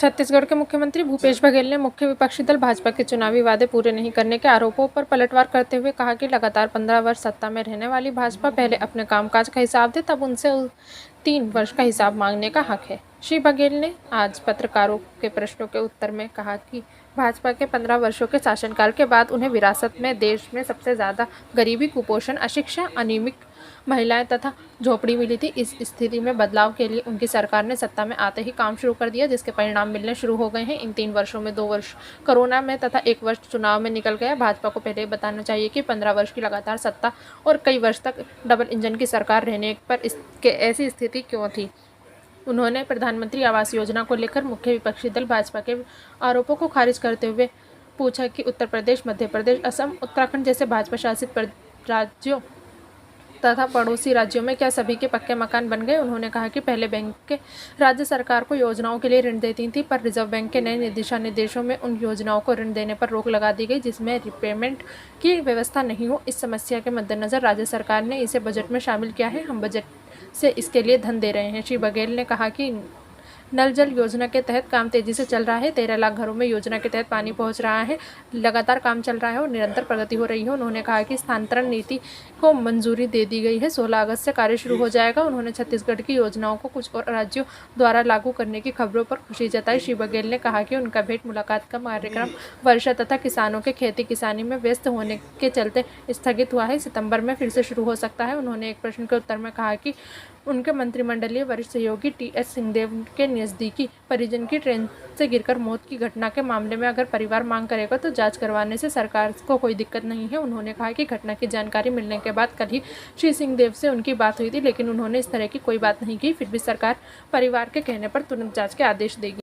छत्तीसगढ़ के मुख्यमंत्री भूपेश बघेल ने मुख्य विपक्षी दल भाजपा के चुनावी वादे पूरे नहीं करने के आरोपों पर पलटवार करते हुए कहा कि लगातार 15 वर्ष सत्ता में रहने वाली भाजपा पहले अपने कामकाज का हिसाब दे, तब उनसे 3 वर्ष का हिसाब मांगने का हक है। श्री बघेल ने आज पत्रकारों के प्रश्नों के उत्तर में कहा कि भाजपा के 15 वर्षों के शासनकाल के बाद उन्हें विरासत में देश में सबसे ज़्यादा गरीबी, कुपोषण, अशिक्षा, अनियमित महिलाएं तथा झोपड़ी मिली थी। इस स्थिति में बदलाव के लिए उनकी सरकार ने सत्ता में आते ही काम शुरू कर दिया, जिसके परिणाम मिलने शुरू हो गए हैं। इन 3 वर्षों में 2 वर्ष कोरोना में तथा 1 वर्ष चुनाव में निकल गया। भाजपा को पहले बताना चाहिए कि 15 वर्ष की लगातार सत्ता और कई वर्ष तक डबल इंजन की सरकार रहने पर इसके ऐसी स्थिति क्यों थी। उन्होंने प्रधानमंत्री आवास योजना को लेकर मुख्य विपक्षी दल भाजपा के आरोपों को खारिज करते हुए पूछा कि उत्तर प्रदेश, मध्य प्रदेश, असम, उत्तराखंड जैसे भाजपा शासित राज्यों तथा पड़ोसी राज्यों में क्या सभी के पक्के मकान बन गए। उन्होंने कहा कि पहले बैंक के राज्य सरकार को योजनाओं के लिए ऋण देती थी, पर रिजर्व बैंक के नए दिशा निर्देशों में उन योजनाओं को ऋण देने पर रोक लगा दी गई, जिसमें रिपेमेंट की व्यवस्था नहीं हो। इस समस्या के मद्देनजर राज्य सरकार ने इसे बजट में शामिल किया है। हम बजट से इसके लिए धन दे रहे हैं। श्री बघेल ने कहा कि नल जल योजना के तहत काम तेजी से चल रहा है। 13 लाख घरों में योजना के तहत पानी पहुंच रहा है। लगातार काम चल रहा है और निरंतर प्रगति हो रही है। उन्होंने कहा कि स्थानांतरण नीति को मंजूरी दे दी गई है। 16 अगस्त से कार्य शुरू हो जाएगा। उन्होंने छत्तीसगढ़ की योजनाओं को कुछ और राज्यों द्वारा लागू करने की खबरों पर खुशी जताई। श्री बघेल ने कहा कि उनका भेंट मुलाकात का कार्यक्रम वर्षा तथा किसानों के खेती किसानी में व्यस्त होने के चलते स्थगित हुआ है। सितंबर में फिर से शुरू हो सकता है। उन्होंने एक प्रश्न के उत्तर में कहा कि उनके मंत्रिमंडलीय वरिष्ठ सहयोगी टी.एस. सिंहदेव के नज़दीकी परिजन की ट्रेन से गिरकर मौत की घटना के मामले में अगर परिवार मांग करेगा तो जांच करवाने से सरकार को कोई दिक्कत नहीं है। उन्होंने कहा कि घटना की जानकारी मिलने के बाद कल ही श्री सिंहदेव से उनकी बात हुई थी, लेकिन उन्होंने इस तरह की कोई बात नहीं की। फिर भी सरकार परिवार के कहने पर तुरंत जाँच के आदेश देगी।